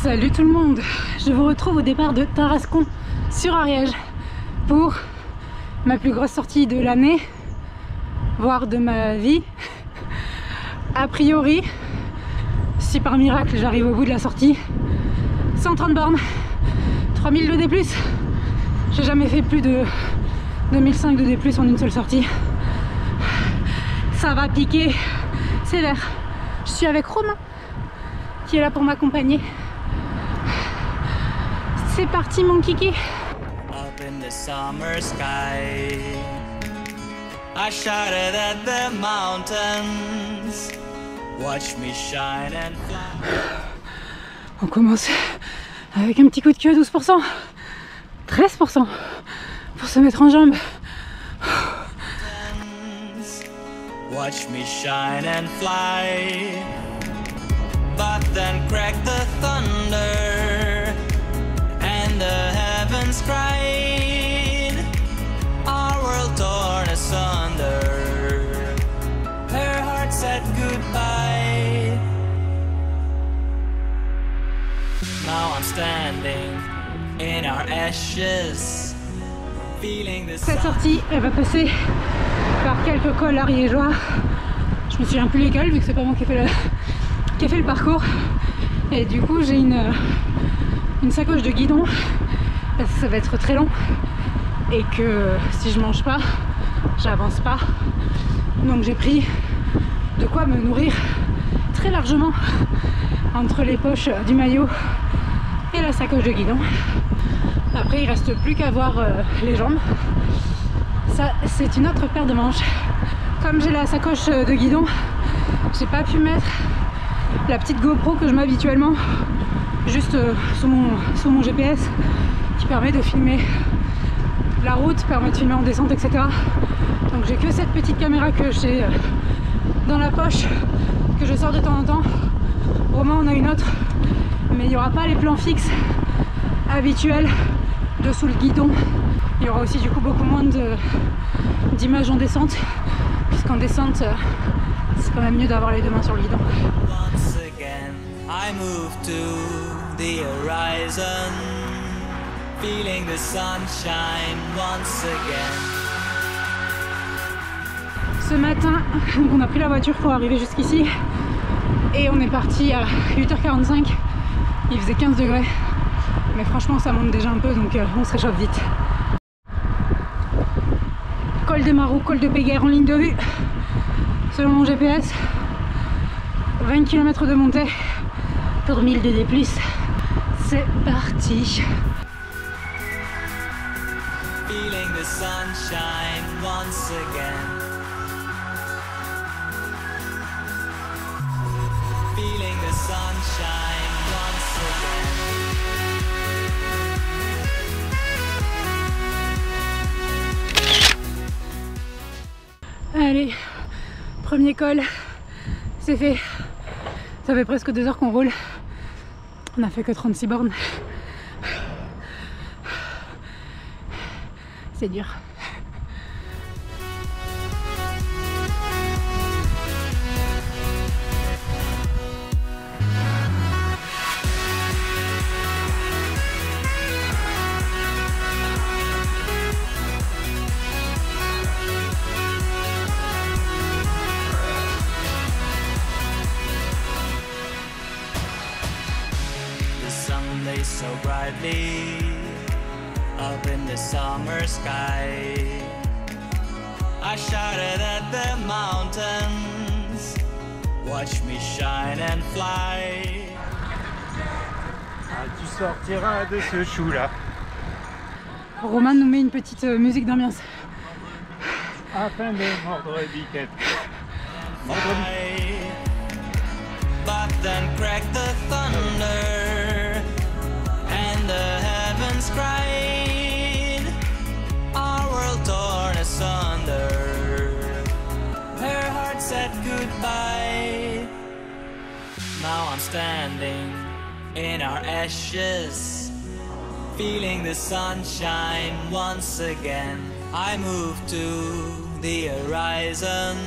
Salut tout le monde, je vous retrouve au départ de Tarascon sur Ariège pour ma plus grosse sortie de l'année, voire de ma vie. A priori, si par miracle j'arrive au bout de la sortie, 130 bornes, 3000 de D+. J'ai jamais fait plus de 2005 de D+ en une seule sortie. Ça va piquer sévère. Je suis avec Romain qui est là pour m'accompagner. C'est parti mon kiki. Up in the summer sky, I shouted at the mountains. Watch me shine and fly. On commence avec un petit coup de queue à 12%, 13% pour se mettre en jambes. Watch me shine and fly. But then cracked the thunder and the heavens cried. Our world torn asunder. Her heart said goodbye. Now I'm standing in our ashes, feeling the Cette sortie, elle va passer par quelques cols ariégeois. Je me souviens plus lesquels vu que c'est pas moi qui ai fait le parcours. Et du coup j'ai une sacoche de guidon parce que ça va être très long et que si je mange pas, j'avance pas. Donc j'ai pris de quoi me nourrir très largement entre les poches du maillot et la sacoche de guidon. Après il reste plus qu'à voir les jambes. Ça c'est une autre paire de manches. Comme j'ai la sacoche de guidon, j'ai pas pu mettre la petite GoPro que je mets habituellement juste sous mon GPS qui permet de filmer la route, permet de filmer en descente, etc. Donc j'ai que cette petite caméra que j'ai dans la poche, que je sors de temps en temps. Romain on a une autre, mais il n'y aura pas les plans fixes habituels dessous le guidon. Il y aura aussi du coup beaucoup moins d'images en descente, puisqu'en descente c'est quand même mieux d'avoir les deux mains sur le guidon. once again. I move to the horizon, feeling the sunshine once again. Ce matin, on a pris la voiture pour arriver jusqu'ici et on est parti à 8h45. Il faisait 15 degrés, mais franchement ça monte déjà un peu donc on se réchauffe vite. Col des Marous, col de Péguerre en ligne de vue. Selon mon GPS, 20 km de montée pour 1000 de D+. C'est parti. Feeling the sunshine once again. Feeling the sunshine once again. Allez, premier col, c'est fait. Ça fait presque 2 heures qu'on roule. On a fait que 36 bornes. C'est dur. So brightly up in the summer sky, I shouted at the mountains, watch me shine and fly. Ah, tu sortiras de ce chou là. Romain nous met une petite musique d'ambiance. Afin de mordre biquette. But then cracked the thunder and the heavens cried. Our world torn asunder. Her heart said goodbye. Now I'm standing in our ashes, feeling the sunshine once again. I move to the horizon,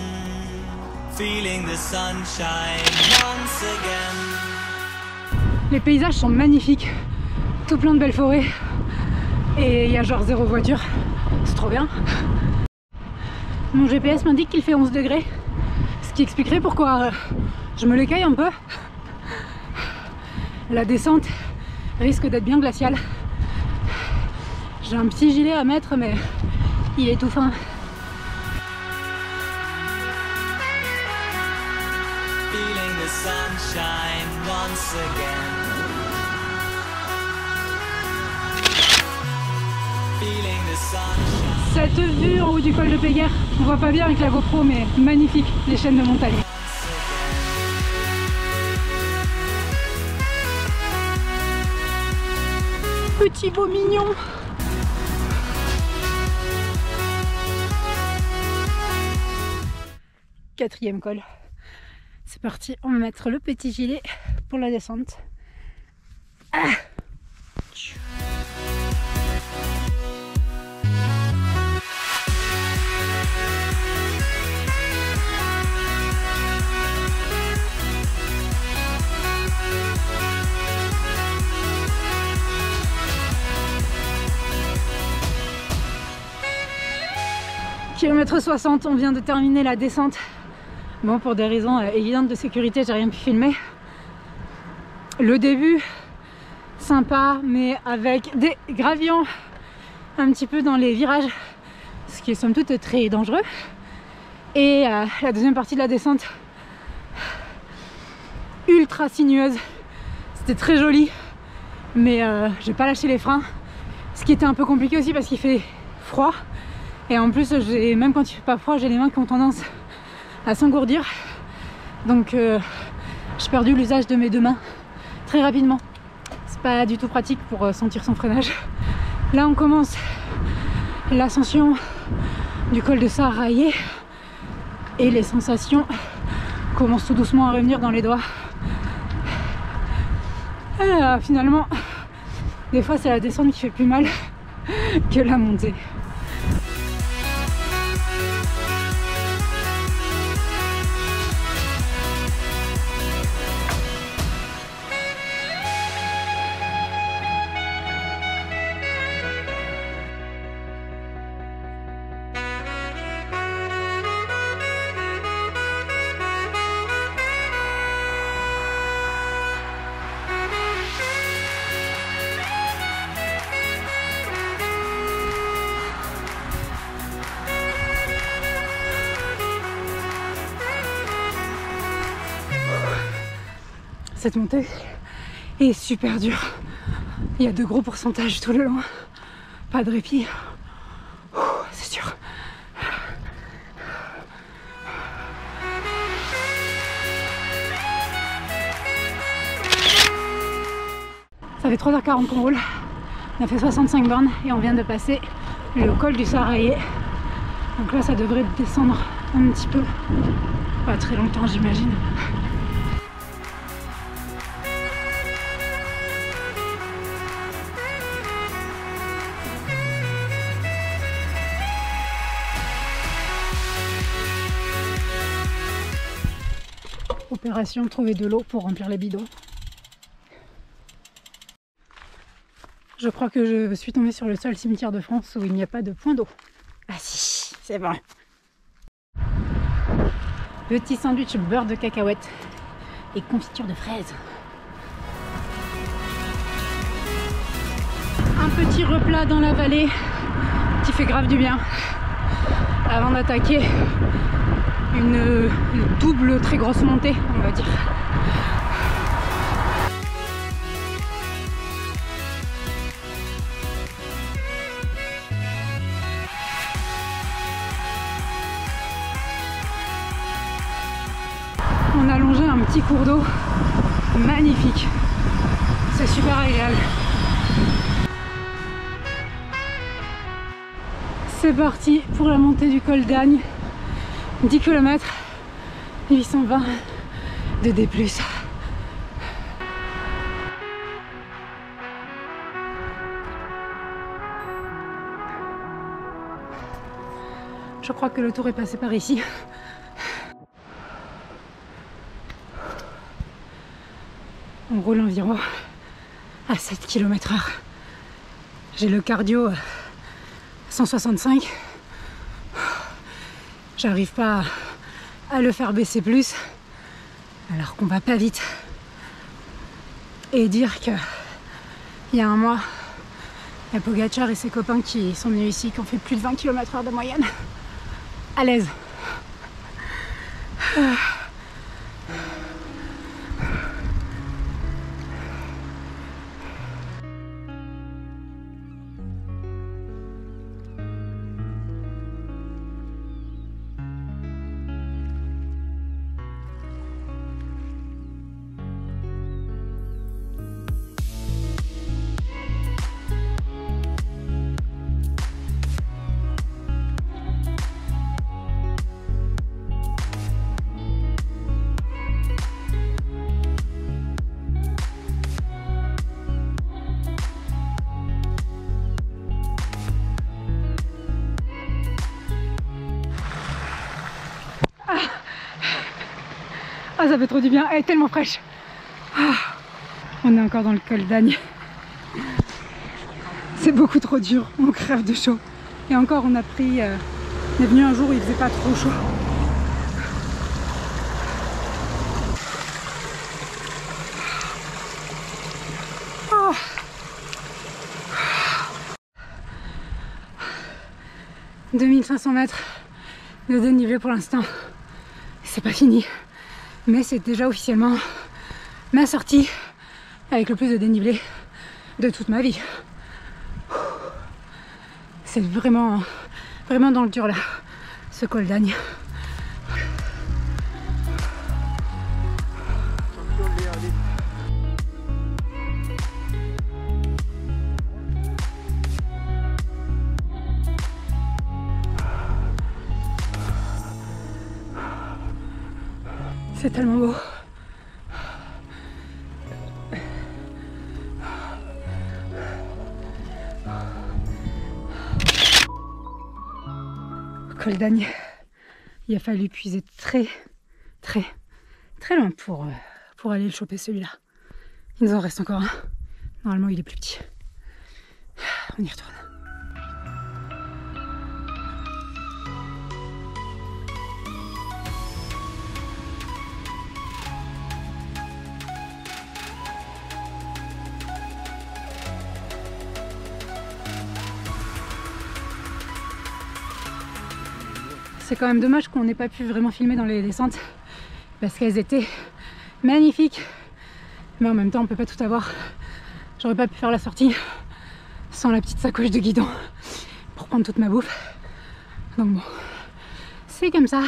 feeling the sunshine once again. Les paysages sont magnifiques, tout plein de belles forêts et il y a genre 0 voiture, c'est trop bien. Mon GPS m'indique qu'il fait 11 degrés, ce qui expliquerait pourquoi je me l'écaille un peu. La descente risque d'être bien glaciale. J'ai un petit gilet à mettre mais il est tout fin. Feeling the sunshine once again. Feeling the sunshine. Cette vue en haut du col de Péguerre, on voit pas bien avec la GoPro mais magnifique, les chaînes de montagne. Petit beau mignon. Quatrième col. C'est parti, on va mettre le petit gilet pour la descente. Ah. Kilomètre 60, on vient de terminer la descente. Bon, pour des raisons évidentes de sécurité, j'ai rien pu filmer. Le début, sympa, mais avec des gravillons un petit peu dans les virages, ce qui est somme toute très dangereux. Et la deuxième partie de la descente, ultra sinueuse. C'était très joli, mais j'ai pas lâché les freins. Ce qui était un peu compliqué aussi parce qu'il fait froid. Et en plus, même quand il fait pas froid, j'ai les mains qui ont tendance à s'engourdir. Donc j'ai perdu l'usage de mes deux mains très rapidement. C'est pas du tout pratique pour sentir son freinage. Là on commence l'ascension du col de Saraillé et les sensations commencent tout doucement à revenir dans les doigts. Finalement, des fois c'est la descente qui fait plus mal que la montée. Cette montée est super dure. Il y a de gros pourcentages tout le long. Pas de répit. C'est sûr. Ça fait 3h40 qu'on roule. On a fait 65 bornes et on vient de passer le col du Saraillé. Donc là, ça devrait descendre un petit peu. Pas très longtemps, j'imagine. Opération trouver de l'eau pour remplir les bidons. Je crois que je suis tombée sur le seul cimetière de France où il n'y a pas de point d'eau. Ah si, c'est bon. Petit sandwich beurre de cacahuète et confiture de fraises. Un petit replat dans la vallée qui fait grave du bien avant d'attaquer une double très grosse montée, on va dire. On a longé un petit cours d'eau magnifique. C'est super agréable. C'est parti pour la montée du col d'Agne. 10 km, 820 de D+. Je crois que le tour est passé par ici. On roule environ à 7 km/h. J'ai le cardio 165. J'arrive pas à le faire baisser plus, alors qu'on va pas vite. Et dire que il y a un mois, il y a Pogacar et ses copains qui sont venus ici, qui ont fait plus de 20 km/h de moyenne. À l'aise. Ah, ça fait trop du bien, elle est tellement fraîche. Ah, on est encore dans le col d'Agne. C'est beaucoup trop dur, on crève de chaud. Et encore, on est venu un jour où il faisait pas trop chaud. Oh. 2500 mètres de dénivelé pour l'instant. C'est pas fini. Mais c'est déjà officiellement ma sortie avec le plus de dénivelé de toute ma vie. C'est vraiment dans le dur là, ce col d'Agne. C'est tellement beau. Col d'Agne, il a fallu puiser très loin pour aller le choper celui-là. Il nous en reste encore un. Normalement il est plus petit. On y retourne. C'est quand même dommage qu'on n'ait pas pu vraiment filmer dans les descentes parce qu'elles étaient magnifiques, mais en même temps on peut pas tout avoir. J'aurais pas pu faire la sortie sans la petite sacoche de guidon pour prendre toute ma bouffe, donc bon, c'est comme ça.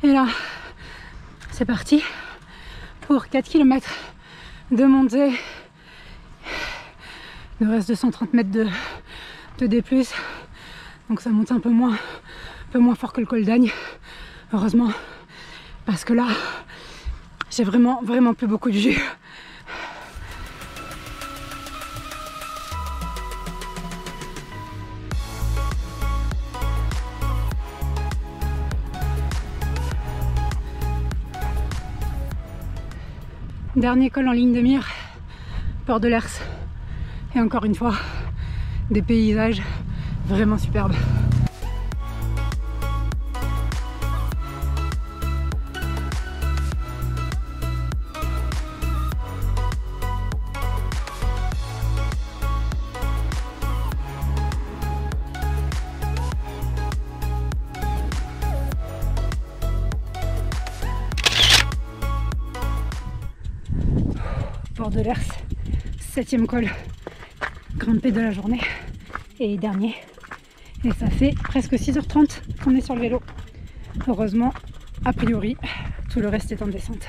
Et là c'est parti pour 4 km de montée. Il nous reste 230 mètres de D+, donc ça monte un peu moins fort que le col d'Agne, heureusement, parce que là j'ai vraiment plus beaucoup de jus. Dernier col en ligne de mire, Port de l'Hers, et encore une fois des paysages vraiment superbes. Port de l'Hers, 7e col grimpé de la journée et dernier. Et ça fait presque 6h30 qu'on est sur le vélo. Heureusement, a priori, tout le reste est en descente.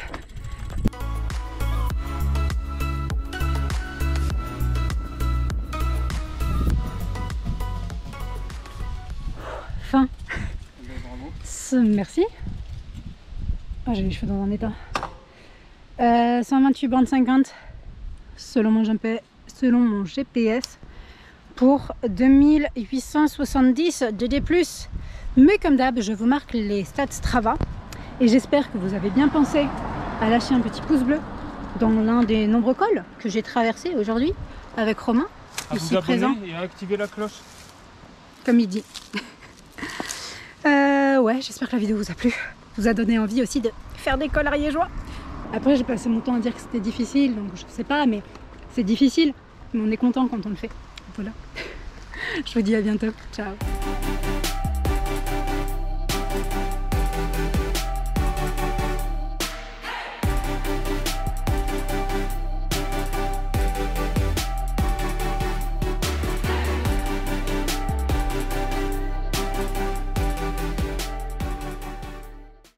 Fin. Merci. Ah, j'ai les cheveux dans un état. 128 bandes 50 selon mon GPS pour 2870 de D+. Mais comme d'hab, je vous marque les stats Strava et j'espère que vous avez bien pensé à lâcher un petit pouce bleu dans l'un des nombreux cols que j'ai traversés aujourd'hui avec Romain, À ici vous abonner présent, et à activer la cloche. comme il dit. Ouais, j'espère que la vidéo vous a plu, vous a donné envie aussi de faire des cols ariégeois. Après, j'ai passé mon temps à dire que c'était difficile, donc je sais pas, mais c'est difficile, mais on est content quand on le fait. Voilà. Je vous dis à bientôt. Ciao.